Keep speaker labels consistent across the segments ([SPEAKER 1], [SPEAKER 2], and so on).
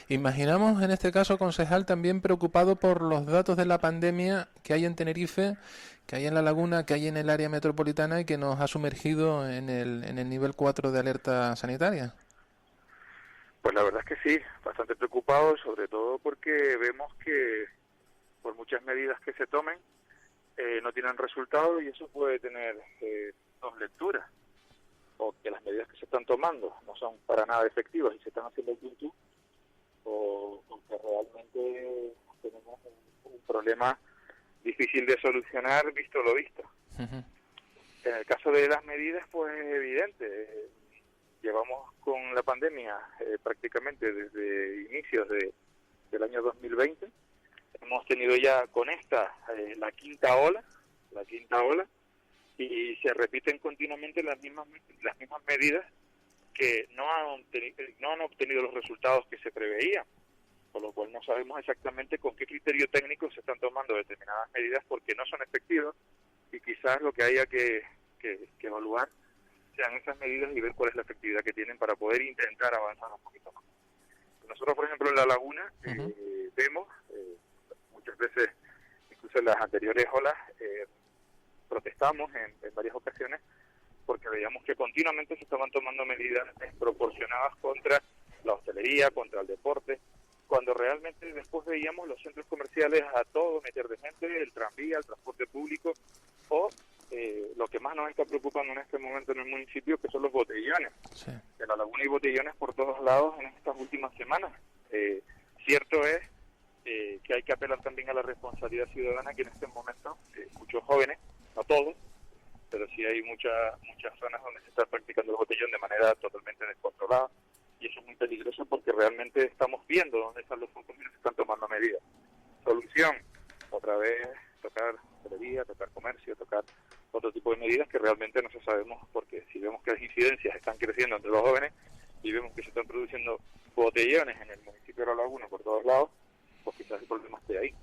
[SPEAKER 1] Imaginamos en este caso, concejal, también preocupado por los datos de la pandemia que hay en Tenerife, que hay en La Laguna, que hay en el área metropolitana y que nos ha sumergido en el nivel 4 de alerta sanitaria.
[SPEAKER 2] Pues la verdad es que sí, bastante preocupados, sobre todo porque vemos que por muchas medidas que se tomen no tienen resultado y eso puede tener dos lecturas, o que las medidas que se están tomando no son para nada efectivas y se están haciendo el tuntún, o que realmente tenemos un problema difícil de solucionar visto lo visto.
[SPEAKER 1] Uh-huh.
[SPEAKER 2] En el caso de las medidas, pues es evidente. Llevamos con la pandemia prácticamente desde inicios del año 2020. Hemos tenido ya con esta la quinta ola, y se repiten continuamente las mismas medidas que no han obtenido los resultados que se preveían, por lo cual no sabemos exactamente con qué criterio técnico se están tomando determinadas medidas porque no son efectivas y quizás lo que haya que evaluar sean esas medidas y ver cuál es la efectividad que tienen para poder intentar avanzar un poquito más. Nosotros, por ejemplo, en La Laguna vemos muchas veces, incluso en las anteriores olas, protestamos en varias ocasiones porque veíamos que continuamente se estaban tomando medidas desproporcionadas contra la hostelería, contra el deporte, cuando realmente después veíamos los centros comerciales a todo meter de gente, el tranvía, el transporte público, o lo que más nos está preocupando en este momento en el municipio, que son los botellones.
[SPEAKER 1] Sí.
[SPEAKER 2] En La Laguna hay botellones por todos lados en estas últimas semanas. Cierto es que hay que apelar también a la responsabilidad ciudadana, que en este momento muchos jóvenes, no todos, pero sí hay muchas zonas donde se está practicando el botellón de manera totalmente descontrolada, y eso es muy peligroso porque realmente estamos viendo dónde están los focos y no se están tomando medidas. Solución, otra vez, tocar hostelería, tocar comercio, tocar otro tipo de medidas que realmente no se sabemos, porque si vemos que las incidencias están creciendo entre los jóvenes y vemos que se están produciendo botellones en el municipio de La Laguna por todos lados, pues quizás el problema esté ahí.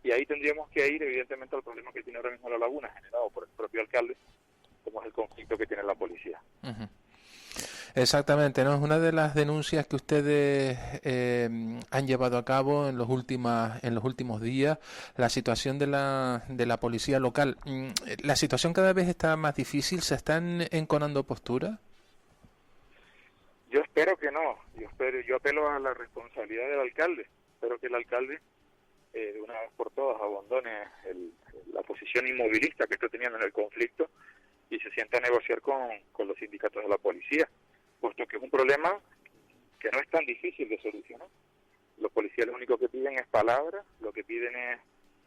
[SPEAKER 2] Y ahí tendríamos que ir, evidentemente, al problema que tiene ahora mismo La Laguna, generado por el propio alcalde, como es el conflicto que tiene la policía.
[SPEAKER 1] Uh-huh. Exactamente, ¿no? Es una de las denuncias que ustedes han llevado a cabo en los últimos días, la situación de la policía local. ¿La situación cada vez está más difícil? ¿Se están enconando posturas?
[SPEAKER 2] Yo espero que no. Yo apelo a la responsabilidad del alcalde. Espero que el alcalde, de una vez por todas, abandone la posición inmovilista que está teniendo en el conflicto y se sienta a negociar con los sindicatos de la policía, puesto que es un problema que no es tan difícil de solucionar. Los policías lo único que piden es palabra, lo que piden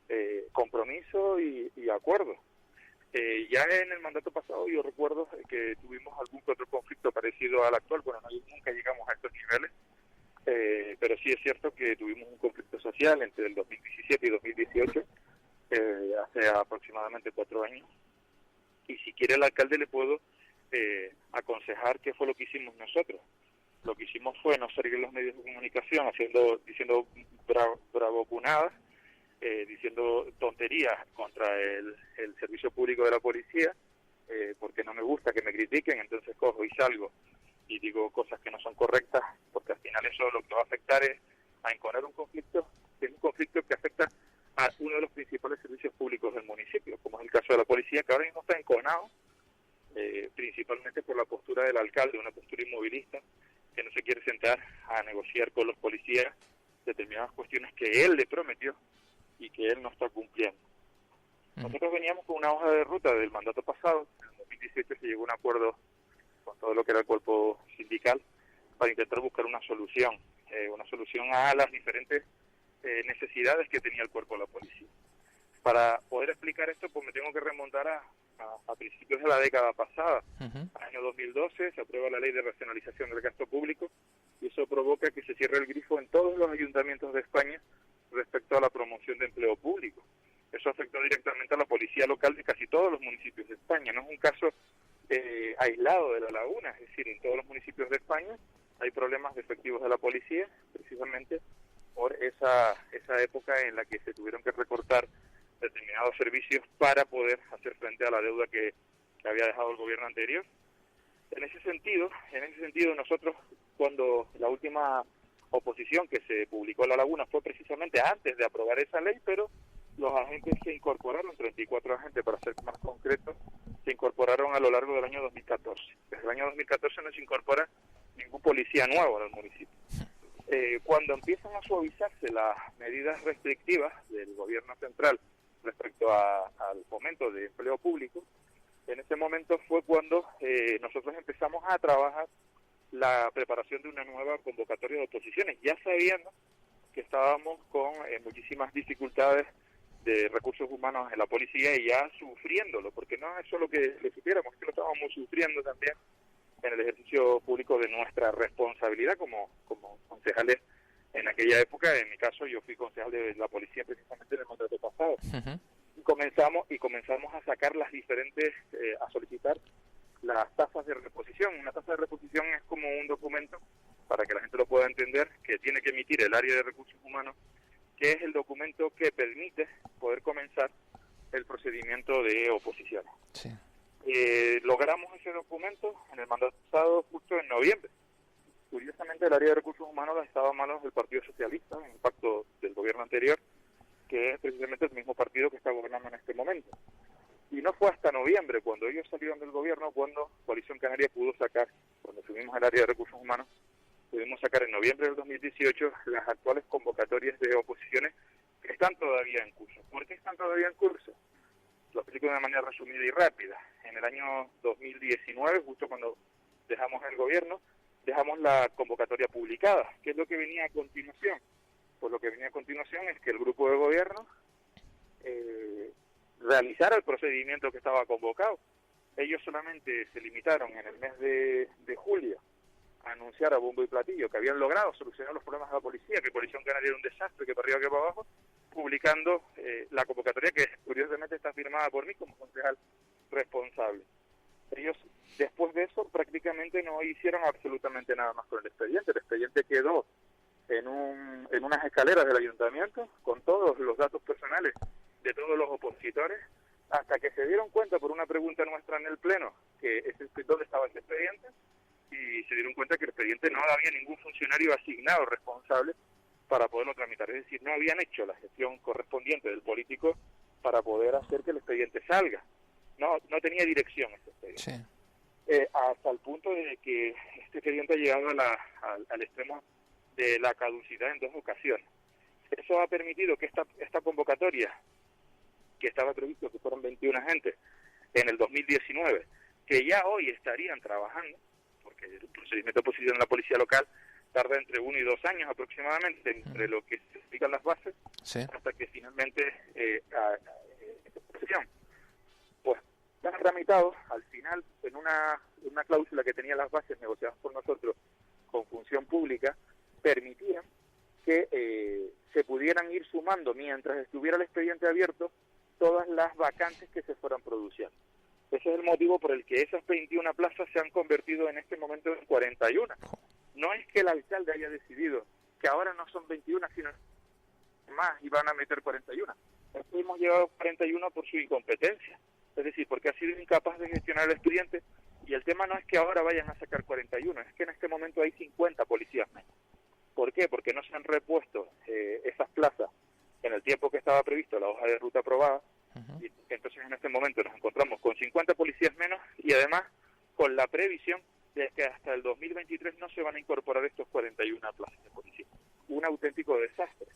[SPEAKER 2] es compromiso y acuerdo. Ya en el mandato pasado yo recuerdo que tuvimos algún que otro conflicto parecido al actual, bueno, nunca llegamos a estos niveles, pero sí es cierto que tuvimos un conflicto social entre el 2017 y 2018, hace aproximadamente 4 años, y si quiere el alcalde le puedo aconsejar qué fue lo que hicimos nosotros. Lo que hicimos fue no salir en los medios de comunicación diciendo bravocunadas, diciendo tonterías contra el servicio público de la policía, porque no me gusta que me critiquen, entonces cojo y salgo y digo cosas que no son correctas, porque al final eso lo que va a afectar es a enconar un conflicto que afecta a uno de los principales servicios públicos del municipio, como es el caso de la policía, que ahora mismo está enconado, principalmente por la postura del alcalde, una postura inmovilista, que no se quiere sentar a negociar con los policías determinadas cuestiones que él le prometió y que él no está cumpliendo. Nosotros veníamos con una hoja de ruta del mandato pasado. En 2018 se llegó a un acuerdo con todo lo que era el cuerpo sindical para intentar buscar una solución a las diferentes necesidades que tenía el cuerpo de la policía. Para poder explicar esto, pues me tengo que remontar a principios de la década pasada. Año 2012 se aprueba la ley de racionalización del gasto público y eso provoca que se cierre el grifo en todos los ayuntamientos de España respecto a la promoción de empleo público. Eso afectó directamente a la policía local de casi todos los municipios de España. No es un caso aislado de La Laguna, es decir, en todos los municipios de España hay problemas de efectivos de la policía, precisamente por esa época en la que se tuvieron que recortar determinados servicios para poder hacer frente a la deuda que había dejado el gobierno anterior. En ese sentido, nosotros, cuando la última oposición que se publicó en La Laguna fue precisamente antes de aprobar esa ley, pero los agentes se incorporaron, 34 agentes para ser más concretos, se incorporaron a lo largo del año 2014. Desde el año 2014 no se incorpora ningún policía nuevo en el municipio. Cuando empiezan a suavizarse las medidas restrictivas del gobierno central respecto al fomento de empleo público, en ese momento fue cuando nosotros empezamos a trabajar la preparación de una nueva convocatoria de oposiciones, ya sabiendo que estábamos con muchísimas dificultades de recursos humanos en la policía y ya sufriéndolo, porque no es solo que lo supiéramos, que lo estábamos sufriendo también en el ejercicio público de nuestra responsabilidad como concejales en aquella época. En mi caso, yo fui concejal de la policía precisamente en el mandato pasado. Y comenzamos a sacar las diferentes, a solicitar las tasas de reposición. Una tasa de reposición es como un documento, para que la gente lo pueda entender, que tiene que emitir el área de recursos humanos, que es el documento que permite poder comenzar el procedimiento de oposiciones.
[SPEAKER 1] Sí.
[SPEAKER 2] Logramos ese documento en el mandato pasado justo en noviembre. Curiosamente, el área de recursos humanos estaba en manos del Partido Socialista, en el pacto del gobierno anterior, que es precisamente el mismo partido que está gobernando en este momento. Y no fue hasta noviembre, cuando ellos salieron del gobierno, cuando Coalición Canaria pudo sacar, cuando subimos al área de recursos humanos, pudimos sacar en noviembre del 2018 las actuales convocatorias de oposiciones que están todavía en curso. ¿Por qué están todavía en curso? Lo explico de una manera resumida y rápida. En el año 2019, justo cuando dejamos el gobierno, dejamos la convocatoria publicada. ¿Qué es lo que venía a continuación? Pues lo que venía a continuación es que el grupo de gobierno realizara el procedimiento que estaba convocado. Ellos solamente se limitaron en el mes de julio a anunciar a bombo y platillo que habían logrado solucionar los problemas de la policía, que Coalición Canaria era un desastre, que para arriba que para abajo, publicando la convocatoria que curiosamente está firmada por mí como concejal responsable. Ellos, después de eso, prácticamente no hicieron absolutamente nada más con el expediente. El expediente quedó en unas escaleras del ayuntamiento con todos los datos personales de todos los opositores, hasta que se dieron cuenta por una pregunta nuestra en el Pleno que dónde estaba ese expediente, y se dieron cuenta que el expediente no había ningún funcionario asignado responsable para poderlo tramitar. Es decir, no habían hecho la gestión correspondiente del político para poder hacer que el expediente salga. No tenía dirección ese expediente. Sí. Hasta el punto de que este expediente ha llegado al extremo de la caducidad en 2 ocasiones. Eso ha permitido que esta convocatoria, que estaba previsto que fueran 21 agentes en el 2019, que ya hoy estarían trabajando, porque el procedimiento de oposición en la policía local tarda entre 1 y 2 años aproximadamente, entre lo que se explican las bases, sí, hasta que finalmente pues ya han tramitado al final en una cláusula que tenía las bases negociadas por nosotros con función pública, permitían que se pudieran ir sumando mientras estuviera el expediente abierto todas las vacantes que se fueran produciendo. Ese es el motivo por el que esas 21 plazas se han convertido en este momento en 41. No es que el alcalde haya decidido que ahora no son 21, sino más y van a meter 41. Es que hemos llegado a 41 por su incompetencia. Es decir, porque ha sido incapaz de gestionar el expediente, y el tema no es que ahora vayan a sacar 41, es que en este momento hay 50 policías menos. ¿Por qué? Porque no se han repuesto esas plazas en el tiempo que estaba previsto la hoja de ruta aprobada, y entonces en este momento nos encontramos con 50 policías menos y además con la previsión de que hasta el 2023 no se van a incorporar estos 41 plazas de policía. Un auténtico desastre.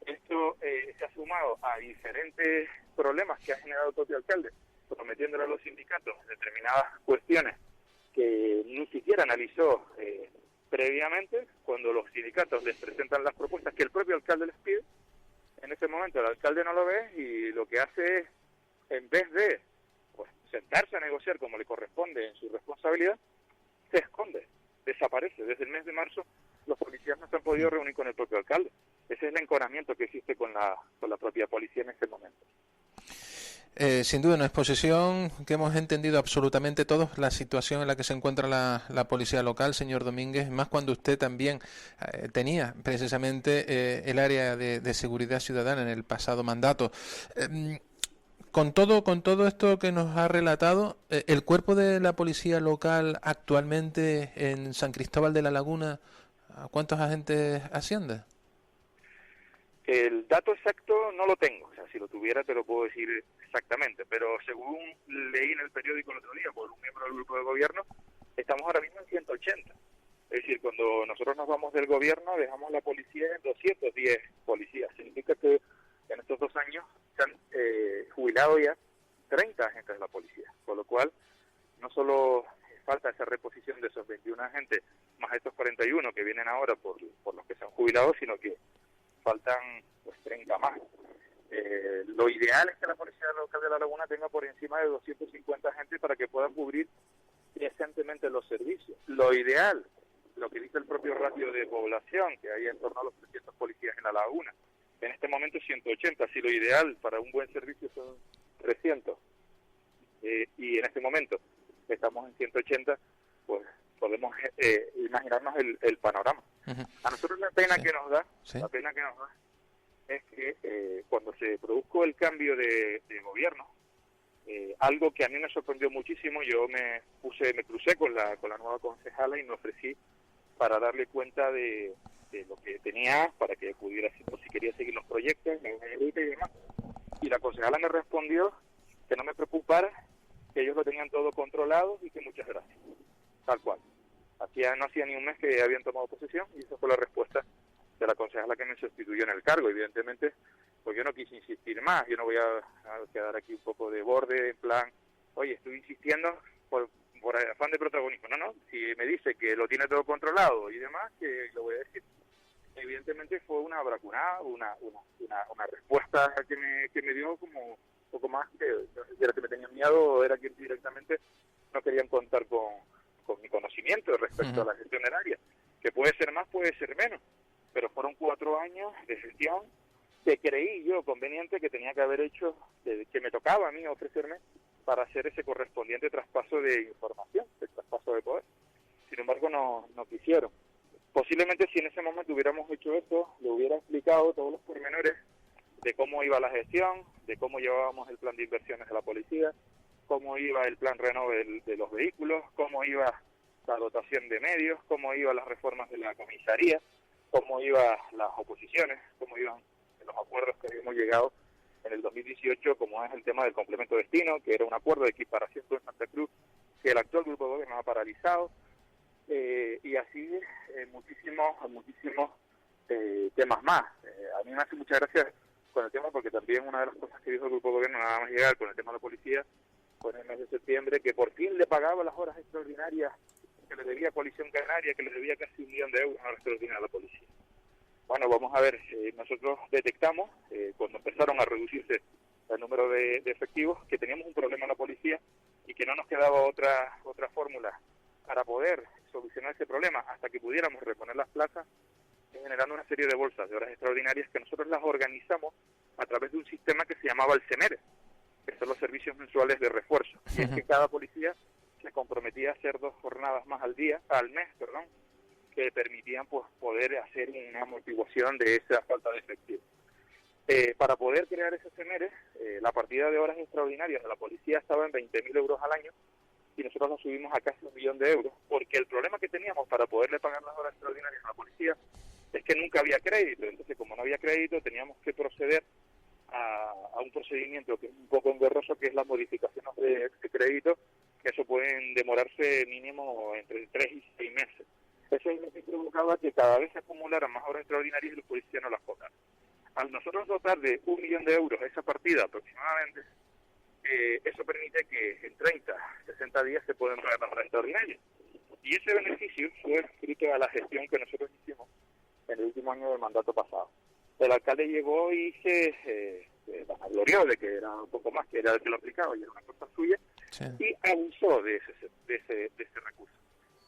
[SPEAKER 2] Esto se ha sumado a diferentes problemas que ha generado el propio alcalde, prometiéndole a los sindicatos determinadas cuestiones que ni siquiera analizó previamente. Cuando los sindicatos les presentan las propuestas que el propio alcalde les pide, en ese momento el alcalde no lo ve y lo que hace es, en vez de sentarse a negociar como le corresponde en su responsabilidad, se esconde, desaparece. Desde el mes de marzo los policías no se han podido reunir con el propio alcalde. Ese es el enconamiento que existe con la propia policía en este momento.
[SPEAKER 1] Sin duda, una exposición que hemos entendido absolutamente todos la situación en la que se encuentra la policía local, señor Domínguez, más cuando usted también tenía precisamente el área de seguridad ciudadana en el pasado mandato. Con todo esto que nos ha relatado, ¿el cuerpo de la policía local actualmente en San Cristóbal de la Laguna ¿A cuántos agentes asciende?
[SPEAKER 2] El dato exacto no lo tengo, o sea, si lo tuviera te lo puedo decir exactamente, pero según leí en el periódico el otro día por un miembro del grupo de gobierno, estamos ahora mismo en 180. Es decir, cuando nosotros nos vamos del gobierno, dejamos la policía en 210 policías. Significa que en estos 2 años se han jubilado ya 30 agentes de la policía, con lo cual no solo falta esa reposición de esos 21 agentes, más estos 41 que vienen ahora por los que se han jubilado, sino que faltan pues 30 más. Lo ideal es que la Policía Local de La Laguna tenga por encima de 250 agentes para que puedan cubrir decentemente los servicios. Lo ideal, lo que dice el propio ratio de población, que hay en torno a los 300 policías en La Laguna, en este momento 180, si lo ideal para un buen servicio son 300, y en este momento estamos en 180, pues podemos imaginarnos el panorama. A nosotros la pena que nos da, la pena que nos da es que cuando se produjo el cambio de gobierno, algo que a mí me sorprendió muchísimo, yo me crucé con la nueva concejala y me ofrecí para darle cuenta de lo que tenía, para que pudiera, si quería seguir los proyectos, y demás. Y la concejala me respondió que no me preocupara, que ellos lo tenían todo controlado y que muchas gracias. Tal cual. No hacía ni un mes que habían tomado posesión y esa fue la respuesta de la concejala que me sustituyó en el cargo. Evidentemente, pues yo no quise insistir más, yo no voy a quedar aquí un poco de borde, en plan, oye, estoy insistiendo por afán de protagonismo. No, si me dice que lo tiene todo controlado y demás, que lo voy a decir. Evidentemente fue una bracunada, una respuesta que me dio como un poco más que era que me tenían miedo, o era que directamente no querían contar con mi conocimiento respecto a la gestión del área, que puede ser más, puede ser menos, pero fueron 4 años de gestión que creí yo conveniente que tenía que haber hecho, que me tocaba a mí ofrecerme para hacer ese correspondiente traspaso de información, el traspaso de poder. Sin embargo, no quisieron. Posiblemente si en ese momento hubiéramos hecho esto, le hubiera explicado todos los pormenores de cómo iba la gestión, de cómo llevábamos el plan de inversiones de la policía, cómo iba el plan renove de los vehículos, cómo iba la dotación de medios, cómo iban las reformas de la comisaría, cómo iban las oposiciones, cómo iban los acuerdos que habíamos llegado en el 2018, como es el tema del complemento de destino, que era un acuerdo de equiparación con Santa Cruz, que el actual grupo de gobierno ha paralizado, y así muchísimos temas más. A mí me hace mucha gracia con el tema, porque también una de las cosas que dijo el grupo de gobierno nada más llegar con el tema de la policía fue en el mes de septiembre, que por fin le pagaba las horas extraordinarias que le debía Coalición Canaria, que le debía casi 1 millón de euros a la extraordinaria a la policía. Bueno, vamos a ver, nosotros detectamos, cuando empezaron a reducirse el número de efectivos, que teníamos un problema en la policía y que no nos quedaba otra fórmula para poder solucionar ese problema hasta que pudiéramos reponer las plazas, generando una serie de bolsas de horas extraordinarias que nosotros las organizamos a través de un sistema que se llamaba el CEMERE, que son los servicios mensuales de refuerzo. Y es que cada policía se comprometía a hacer 2 jornadas más al mes, que permitían pues poder hacer una amortiguación de esa falta de efectivo. Para poder crear ese CEMERE, la partida de horas extraordinarias de la policía estaba en 20.000 euros al año, y nosotros lo subimos a casi 1 millón de euros, porque el problema que teníamos para poderle pagar las horas extraordinarias a la policía es que nunca había crédito. Entonces, como no había crédito, teníamos que proceder a un procedimiento que es un poco engorroso, que es la modificación de crédito, que eso pueden demorarse mínimo entre 3 y 6 meses. Eso es lo que provocaba que cada vez se acumularan más horas extraordinarias y los policías no las pagaran. Al nosotros dotar de 1 millón de euros esa partida aproximadamente, eso permite que en 30, 60 días se puedan pagar las horas extraordinarias. Y ese beneficio fue fruto de la gestión que nosotros hicimos en el último año del mandato pasado. El alcalde llegó y se vanaglorió de que era un poco más, que era el que lo aplicaba y era una cosa suya, sí, y abusó de ese recurso.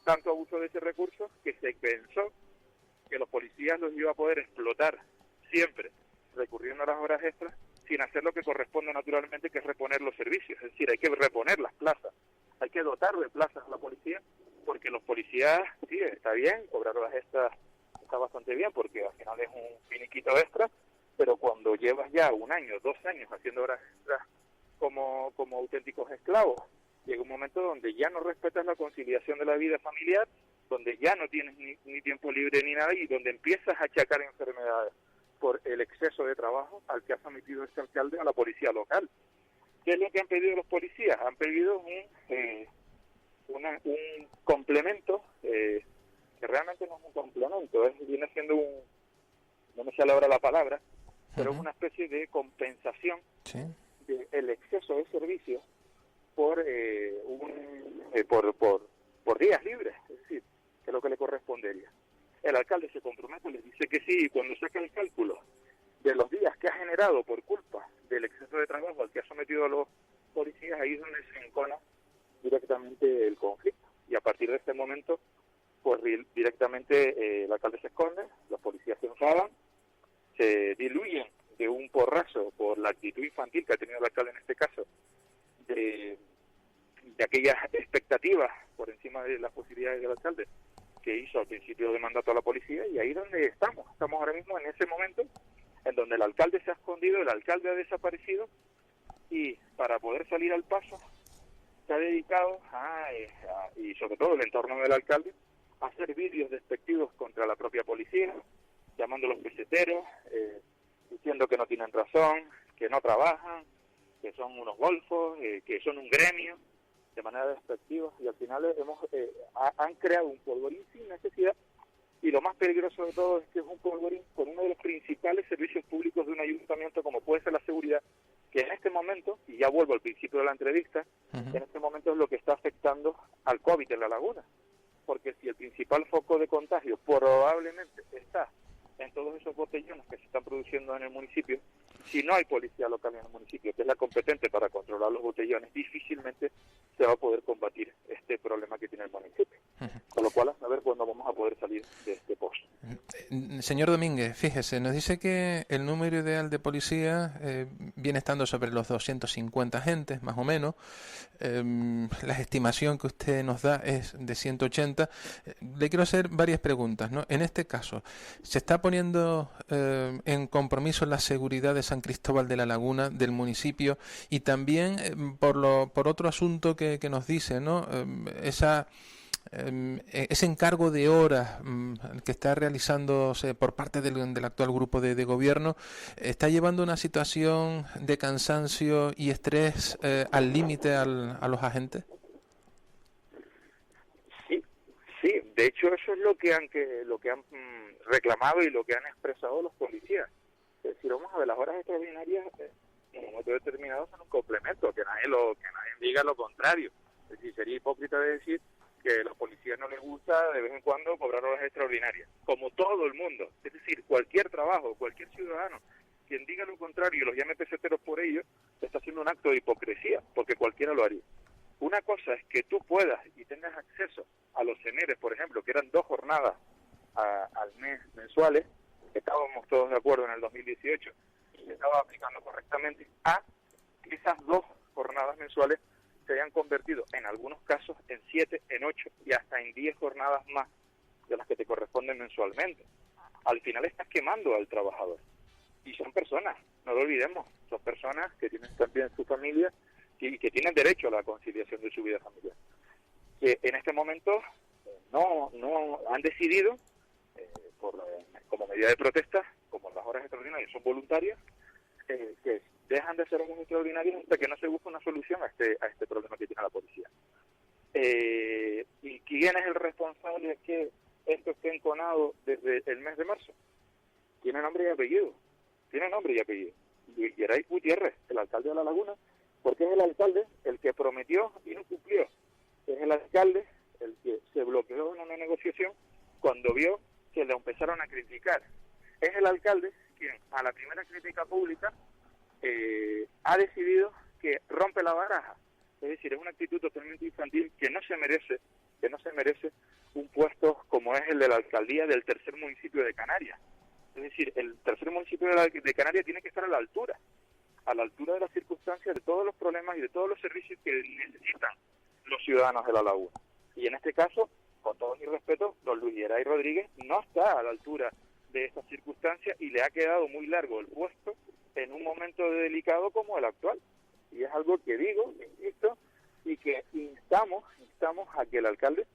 [SPEAKER 2] Tanto abusó de ese recurso que se pensó que los policías los iba a poder explotar siempre recurriendo a las horas extras, sin hacer lo que corresponde naturalmente, que es reponer los servicios. Es decir, hay que reponer las plazas, hay que dotar de plazas a la policía, porque los policías, sí, está bien, cobrar horas extras está bastante bien, porque al final es un finiquito extra, pero cuando llevas ya 1 año, 2 años haciendo horas extras como auténticos esclavos, llega un momento donde ya no respetas la conciliación de la vida familiar donde ya no tienes ni tiempo libre ni nada, y donde empiezas a achacar enfermedades por el exceso de trabajo al que ha sometido este alcalde a la policía local. ¿Qué es lo que han pedido los policías? Han pedido un complemento, que realmente no es un complemento, viene siendo no me sale ahora la palabra, pero es una especie de compensación del exceso de servicios por días libres, es decir, que es lo que le correspondería. El alcalde se compromete, les dice que sí, y cuando saca el cálculo de los días que ha generado por culpa del exceso de trabajo al que ha sometido a los policías, ahí es donde se encona directamente el conflicto. Y a partir de este momento, pues directamente el alcalde se esconde, los policías se enfadan, se diluyen de un porrazo por la actitud infantil que ha tenido el alcalde en este caso, de aquellas expectativas por encima de las posibilidades del alcalde que hizo al principio de mandato a la policía, y ahí donde estamos ahora mismo en ese momento en donde el alcalde se ha escondido, el alcalde ha desaparecido, y para poder salir al paso se ha dedicado y sobre todo el entorno del alcalde, a hacer vídeos despectivos contra la propia policía, llamándolos peseteros, diciendo que no tienen razón, que no trabajan, que son unos golfos, que son un gremio, de manera despectiva, y al final han creado un polvorín sin necesidad, y lo más peligroso de todo es que es un polvorín con uno de los principales servicios públicos de un ayuntamiento, como puede ser la seguridad, que en este momento, y ya vuelvo al principio de la entrevista, en este momento es lo que está afectando al COVID en La Laguna, porque si el principal foco de contagio probablemente está en todos esos botellones que se están produciendo en el municipio, si no hay policía local en el municipio, que es la competente para controlar los botellones, difícilmente se va a poder combatir este problema que tiene el municipio. Con lo cual, a ver cuándo vamos a poder salir de este pozo.
[SPEAKER 1] Señor Domínguez, fíjese, nos dice que el número ideal de policía viene estando sobre los 250 agentes, más o menos. La estimación que usted nos da es de 180. Le quiero hacer varias preguntas, ¿no? En este caso, ¿se está poniendo en compromiso la seguridad de San Cristóbal de la Laguna, del municipio, y también por otro asunto que nos dice, ¿no? Ese encargo de horas que está realizándose por parte del actual grupo de gobierno está llevando una situación de cansancio y estrés al límite a los agentes?
[SPEAKER 2] Sí, de hecho eso es lo que han reclamado y lo que han expresado los policías. Es decir, vamos a ver, las horas extraordinarias en un momento determinado son un complemento, que nadie diga lo contrario. Es decir, sería hipócrita de decir que a los policías no les gusta de vez en cuando cobrar horas extraordinarias, como todo el mundo. Es decir, cualquier trabajo, cualquier ciudadano, quien diga lo contrario y los llame peseteros por ello, está haciendo un acto de hipocresía, porque cualquiera lo haría. Una cosa es que tú puedas y tengas acceso a los CENERES, por ejemplo, que eran 2 jornadas al mes mensuales, que estábamos todos de acuerdo en el 2018, y se estaba aplicando correctamente, a que esas 2 jornadas mensuales se hayan convertido en algunos casos en 7, en 8 y hasta en 10 jornadas más de las que te corresponden mensualmente. Al final estás quemando al trabajador. Y son personas, no lo olvidemos, son personas que tienen también su familia y que tienen derecho a la conciliación de su vida familiar. Que en este momento no han decidido, como medida de protesta, como las horas extraordinarias son voluntarias, que dejan de ser horas extraordinarias hasta que no se busque una solución a este problema que tiene la policía. ¿Y quién es el responsable de que esto esté enconado desde el mes de marzo? Tiene nombre y apellido. Luis Geray Gutiérrez, el alcalde de La Laguna, porque es el alcalde el que prometió y no cumplió. Es el alcalde el que se bloqueó en una negociación cuando vio que le empezaron a criticar. Es el alcalde quien, a la primera crítica pública, ha decidido que rompe la baraja. Es decir, es una actitud totalmente infantil que no se merece un puesto como es el de la alcaldía del tercer municipio de Canarias. Es decir, el tercer municipio de Canarias tiene que estar a la altura de las circunstancias, de todos los problemas y de todos los servicios que necesitan los ciudadanos de La Laguna. Y en este caso, con todo mi respeto, don Luis Geray Rodríguez no está a la altura de estas circunstancias y le ha quedado muy largo el puesto en un momento delicado como el actual. Y es algo que digo, insisto, y que instamos a que el alcalde,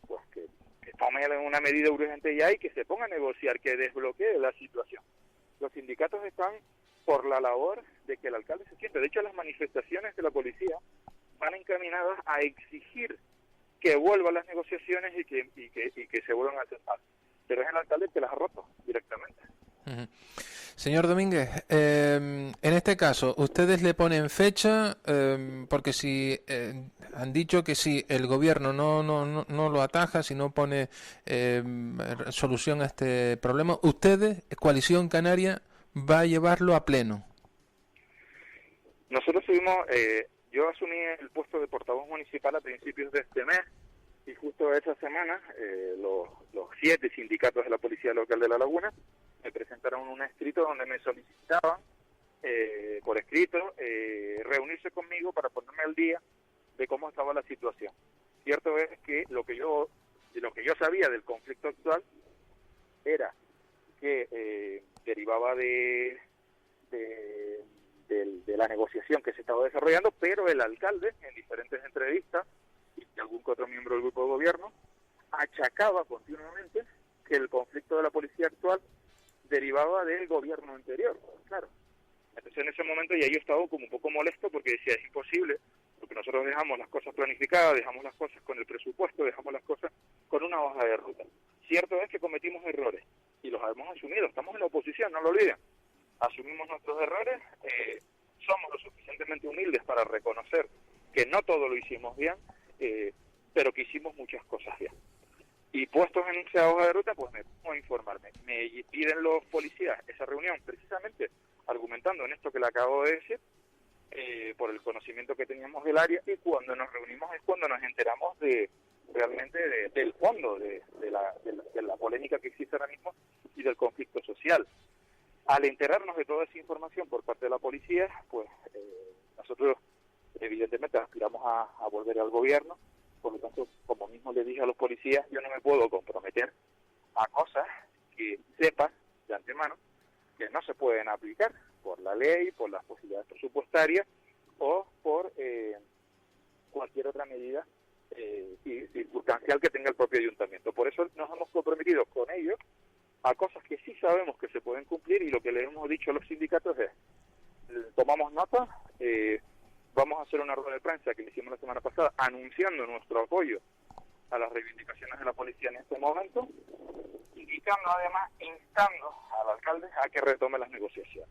[SPEAKER 2] pues que que tome una medida urgente ya y que se ponga a negociar, que desbloquee la situación. Los sindicatos están por la labor de que el alcalde se siente. De hecho, las manifestaciones de la policía van encaminadas a exigir que vuelvan las negociaciones y que se vuelvan a aceptar. Pero es el alcalde el que las ha roto directamente.
[SPEAKER 1] Uh-huh. Señor Domínguez, en este caso, ¿ustedes le ponen fecha? Porque si han dicho que si el gobierno no lo ataja, si no pone solución a este problema, ustedes, Coalición Canaria, va a llevarlo a pleno.
[SPEAKER 2] Nosotros yo asumí el puesto de portavoz municipal a principios de este mes y justo esa semana los 7 sindicatos de la Policía Local de La Laguna me presentaron un escrito donde me solicitaban por escrito reunirse conmigo para ponerme al día de cómo estaba la situación. Cierto es que lo que yo sabía del conflicto actual era que derivaba de la negociación que se estaba desarrollando, pero el alcalde, en diferentes entrevistas, y algún que otro miembro del grupo de gobierno, achacaba continuamente que el conflicto de la policía actual derivaba del gobierno anterior. Claro. Entonces en ese momento ya yo estaba como un poco molesto porque decía, es imposible, porque nosotros dejamos las cosas planificadas, dejamos las cosas con el presupuesto, dejamos las cosas con una hoja de ruta. Cierto es que cometimos errores y los hemos asumido, estamos en la oposición, no lo olviden. Asumimos nuestros errores, somos lo suficientemente humildes para reconocer que no todo lo hicimos bien, pero que hicimos muchas cosas bien. Y puestos en esa hoja de ruta, pues me pongo a informarme. Me piden los policías esa reunión, precisamente argumentando en esto que le acabo de decir, por el conocimiento que teníamos del área, y cuando nos reunimos es cuando nos enteramos realmente del fondo de la polémica que existe ahora mismo y del conflicto social. Al enterarnos de toda esa información por parte de la policía, pues nosotros evidentemente aspiramos a volver al gobierno. Por lo tanto, como mismo le dije a los policías, yo no me puedo comprometer a cosas que sepan de antemano que no se pueden aplicar por la ley, por las posibilidades presupuestarias o por cualquier otra medida circunstancial que tenga el propio ayuntamiento. Por eso nos hemos comprometido con ellos a cosas que sí sabemos que se pueden cumplir, y lo que le hemos dicho a los sindicatos es, tomamos nota, vamos a hacer una rueda de prensa que le hicimos la semana pasada anunciando nuestro apoyo a las reivindicaciones de la policía en este momento, indicando además, instando al alcalde a que retome las negociaciones.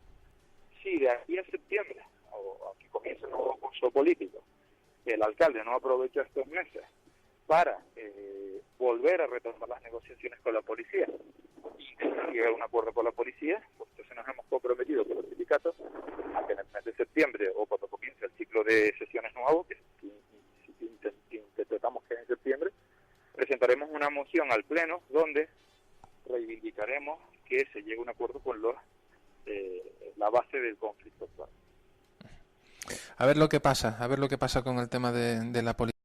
[SPEAKER 2] Si de aquí a septiembre, o a que comience el nuevo curso político, el alcalde no aprovecha estos meses para volver a retomar las negociaciones con la policía y llegar a un acuerdo con la policía, pues entonces nos hemos comprometido con los sindicatos a que en el mes de septiembre, o cuando comience el ciclo de sesiones nuevo, que interpretamos que es en septiembre, presentaremos una moción al Pleno donde reivindicaremos que se llegue a un acuerdo con la base del conflicto actual.
[SPEAKER 1] A ver lo que pasa con el tema de la policía.